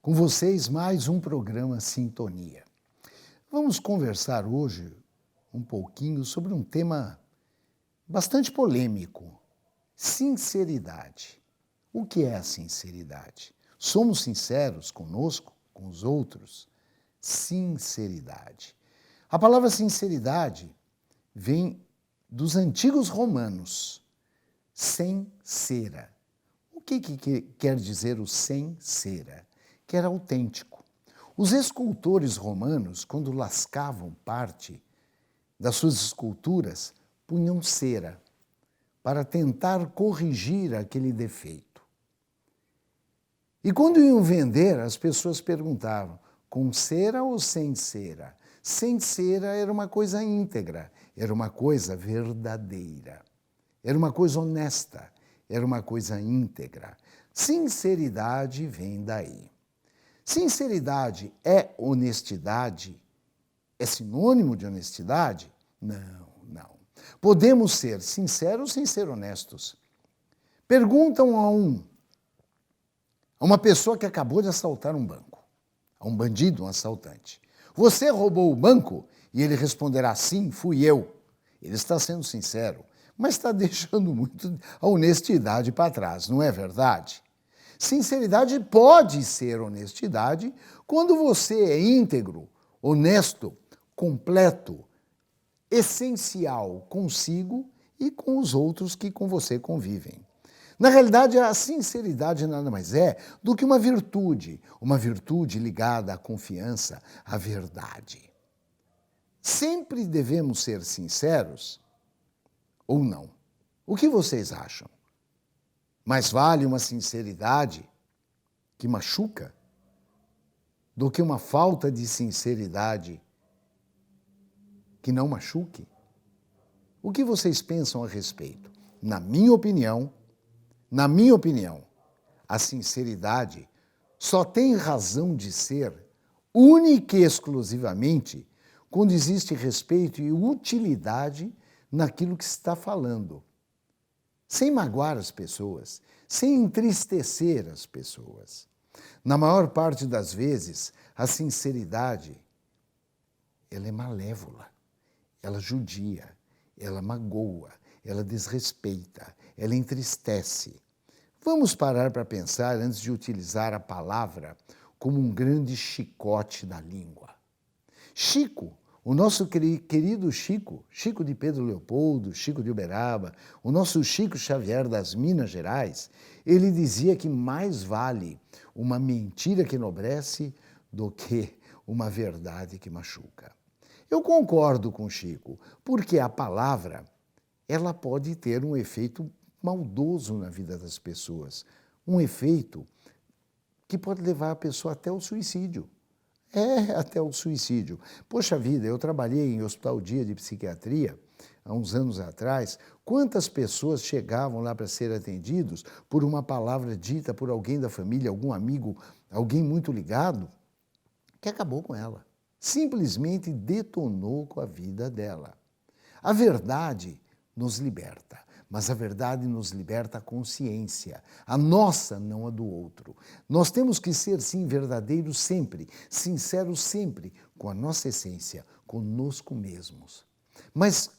Com vocês, mais um programa Sintonia. Vamos conversar hoje um pouquinho sobre um tema bastante polêmico: sinceridade. O que é a sinceridade? Somos sinceros conosco, com os outros? Sinceridade. A palavra sinceridade vem dos antigos romanos, sem cera. O que quer dizer o sem cera? Que era autêntico. Os escultores romanos, quando lascavam parte das suas esculturas, punham cera para tentar corrigir aquele defeito. E quando iam vender, as pessoas perguntavam, com cera ou sem cera? Sem cera era uma coisa íntegra, era uma coisa verdadeira, era uma coisa honesta, era uma coisa íntegra. Sinceridade vem daí. Sinceridade é honestidade? É sinônimo de honestidade? Não, não. Podemos ser sinceros sem ser honestos. Perguntam a uma pessoa que acabou de assaltar um banco, a um bandido, um assaltante: você roubou o banco? E ele responderá: sim, fui eu. Ele está sendo sincero, mas está deixando muito a honestidade para trás, não é verdade? Sinceridade pode ser honestidade quando você é íntegro, honesto, completo, essencial consigo e com os outros que com você convivem. Na realidade, a sinceridade nada mais é do que uma virtude ligada à confiança, à verdade. Sempre devemos ser sinceros ou não? O que vocês acham? Mais vale uma sinceridade que machuca do que uma falta de sinceridade que não machuque? O que vocês pensam a respeito? Na minha opinião, a sinceridade só tem razão de ser única e exclusivamente quando existe respeito e utilidade naquilo que se está falando. Sem magoar as pessoas, sem entristecer as pessoas. Na maior parte das vezes, a sinceridade, ela é malévola, ela judia, ela magoa, ela desrespeita, ela entristece. Vamos parar para pensar antes de utilizar a palavra como um grande chicote da língua. Chico, o nosso querido Chico, Chico de Pedro Leopoldo, Chico de Uberaba, o nosso Chico Xavier das Minas Gerais, ele dizia que mais vale uma mentira que enobrece do que uma verdade que machuca. Eu concordo com Chico, porque a palavra, ela pode ter um efeito maldoso na vida das pessoas, um efeito que pode levar a pessoa até o suicídio. Até o suicídio. Poxa vida, eu trabalhei em hospital dia de psiquiatria há uns anos atrás. Quantas pessoas chegavam lá para ser atendidos por uma palavra dita por alguém da família, algum amigo, alguém muito ligado, que acabou com ela. Simplesmente detonou com a vida dela. A verdade nos liberta, mas a verdade nos liberta a consciência, a nossa, não a do outro. Nós temos que ser, sim, verdadeiros sempre, sinceros sempre, com a nossa essência, conosco mesmos. Mas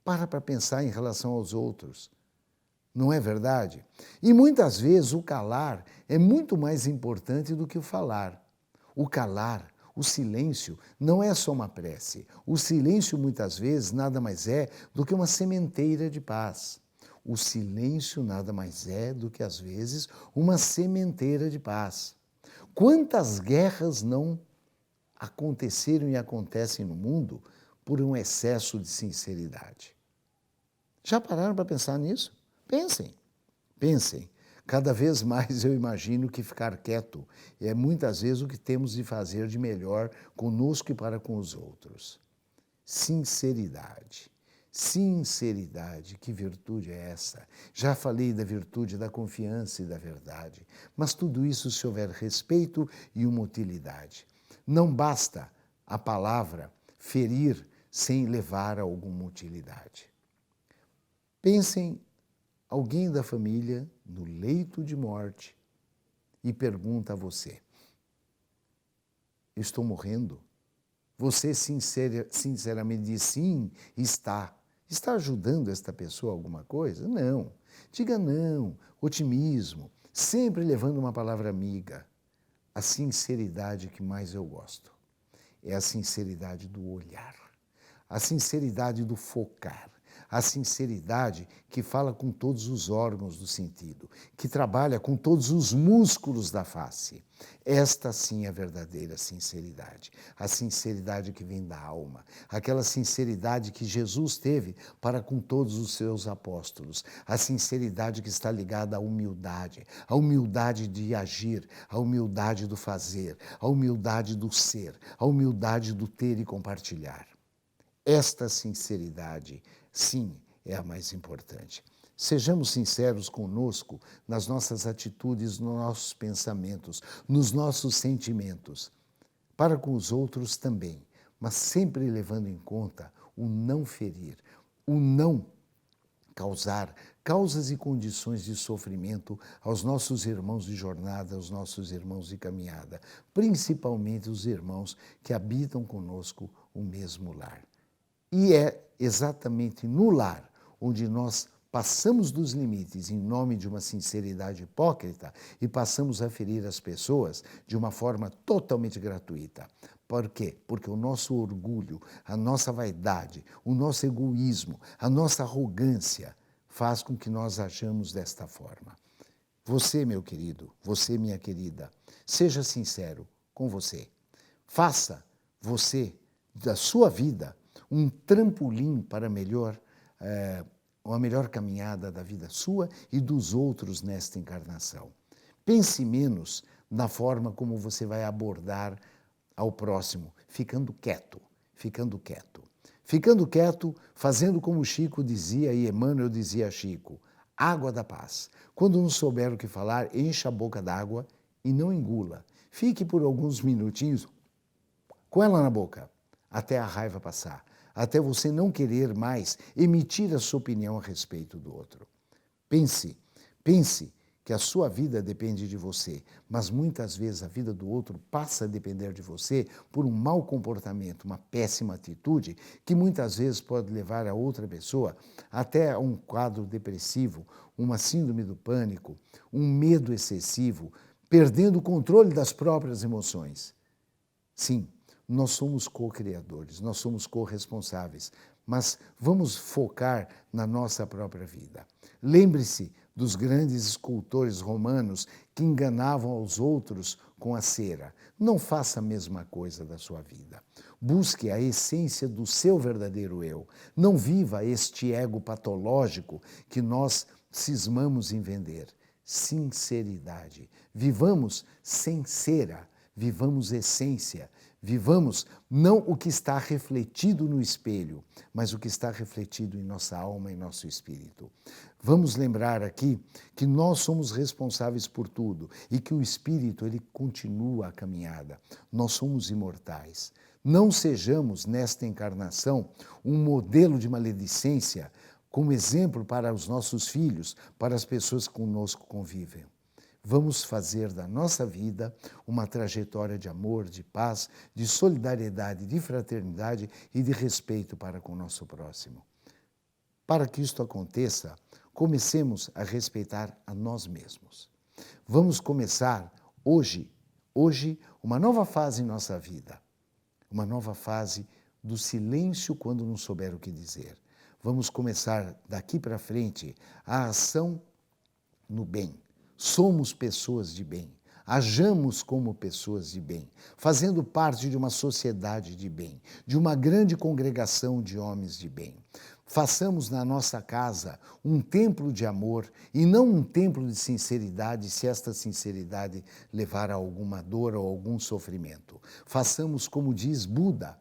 para pensar em relação aos outros, não é verdade? E muitas vezes o calar é muito mais importante do que o falar. O calar, o silêncio, não é só uma prece. O silêncio, muitas vezes, nada mais é do que uma sementeira de paz. O silêncio nada mais é do que, às vezes, uma sementeira de paz. Quantas guerras não aconteceram e acontecem no mundo por um excesso de sinceridade? Já pararam para pensar nisso? Pensem, pensem. Cada vez mais eu imagino que ficar quieto é muitas vezes o que temos de fazer de melhor conosco e para com os outros. Sinceridade. Sinceridade, que virtude é essa? Já falei da virtude da confiança e da verdade, mas tudo isso se houver respeito e uma utilidade. Não basta a palavra ferir sem levar a alguma utilidade. Pensem alguém da família no leito de morte e pergunta a você: eu estou morrendo. Você sinceramente diz sim, está. Está ajudando esta pessoa a alguma coisa? Não. Diga não, otimismo, sempre levando uma palavra amiga. A sinceridade que mais eu gosto é a sinceridade do olhar, a sinceridade do focar, a sinceridade que fala com todos os órgãos do sentido, que trabalha com todos os músculos da face. Esta sim é a verdadeira sinceridade, a sinceridade que vem da alma, aquela sinceridade que Jesus teve para com todos os seus apóstolos, a sinceridade que está ligada à humildade de agir, à humildade do fazer, à humildade do ser, à humildade do ter e compartilhar. Esta sinceridade, sim, é a mais importante. Sejamos sinceros conosco nas nossas atitudes, nos nossos pensamentos, nos nossos sentimentos. Para com os outros também, mas sempre levando em conta o não ferir, o não causar causas e condições de sofrimento aos nossos irmãos de jornada, aos nossos irmãos de caminhada, principalmente os irmãos que habitam conosco o mesmo lar. E é exatamente no lar onde nós passamos dos limites em nome de uma sinceridade hipócrita e passamos a ferir as pessoas de uma forma totalmente gratuita. Por quê? Porque o nosso orgulho, a nossa vaidade, o nosso egoísmo, a nossa arrogância faz com que nós ajamos desta forma. Você, meu querido, você, minha querida, seja sincero com você. Faça você, da sua vida, um trampolim para uma melhor caminhada da vida sua e dos outros nesta encarnação. Pense menos na forma como você vai abordar ao próximo, ficando quieto, ficando quieto. Ficando quieto, fazendo como Chico dizia e Emmanuel dizia a Chico, água da paz. Quando não souber o que falar, encha a boca d'água e não engula. Fique por alguns minutinhos com ela na boca, até a raiva passar, até você não querer mais emitir a sua opinião a respeito do outro. Pense que a sua vida depende de você, mas muitas vezes a vida do outro passa a depender de você por um mau comportamento, uma péssima atitude, que muitas vezes pode levar a outra pessoa até a um quadro depressivo, uma síndrome do pânico, um medo excessivo, perdendo o controle das próprias emoções. Sim, nós somos co-criadores, nós somos co-responsáveis, mas vamos focar na nossa própria vida. Lembre-se dos grandes escultores romanos que enganavam aos outros com a cera. Não faça a mesma coisa da sua vida. Busque a essência do seu verdadeiro eu. Não viva este ego patológico que nós cismamos em vender. Sinceridade. Vivamos sem cera, vivamos essência. Vivamos não o que está refletido no espelho, mas o que está refletido em nossa alma e nosso espírito. Vamos lembrar aqui que nós somos responsáveis por tudo e que o espírito ele continua a caminhada. Nós somos imortais. Não sejamos nesta encarnação um modelo de maledicência como exemplo para os nossos filhos, para as pessoas que conosco convivem. Vamos fazer da nossa vida uma trajetória de amor, de paz, de solidariedade, de fraternidade e de respeito para com o nosso próximo. Para que isto aconteça, comecemos a respeitar a nós mesmos. Vamos começar hoje, uma nova fase em nossa vida. Uma nova fase do silêncio quando não souber o que dizer. Vamos começar daqui para frente a ação no bem. Somos pessoas de bem, hajamos como pessoas de bem, fazendo parte de uma sociedade de bem, de uma grande congregação de homens de bem. Façamos na nossa casa um templo de amor e não um templo de sinceridade, se esta sinceridade levar a alguma dor ou algum sofrimento. Façamos como diz Buda.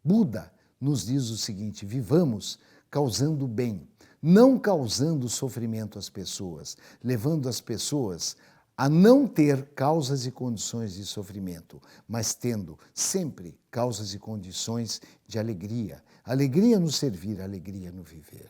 Buda nos diz o seguinte: vivamos causando bem, não causando sofrimento às pessoas, levando as pessoas a não ter causas e condições de sofrimento, mas tendo sempre causas e condições de alegria. Alegria no servir, alegria no viver.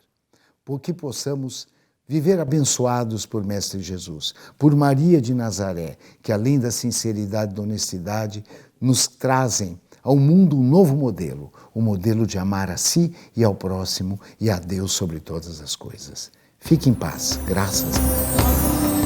Porque possamos viver abençoados por Mestre Jesus, por Maria de Nazaré, que além da sinceridade e da honestidade, nos trazem ao mundo um novo modelo, o modelo de amar a si e ao próximo e a Deus sobre todas as coisas. Fique em paz, graças a Deus.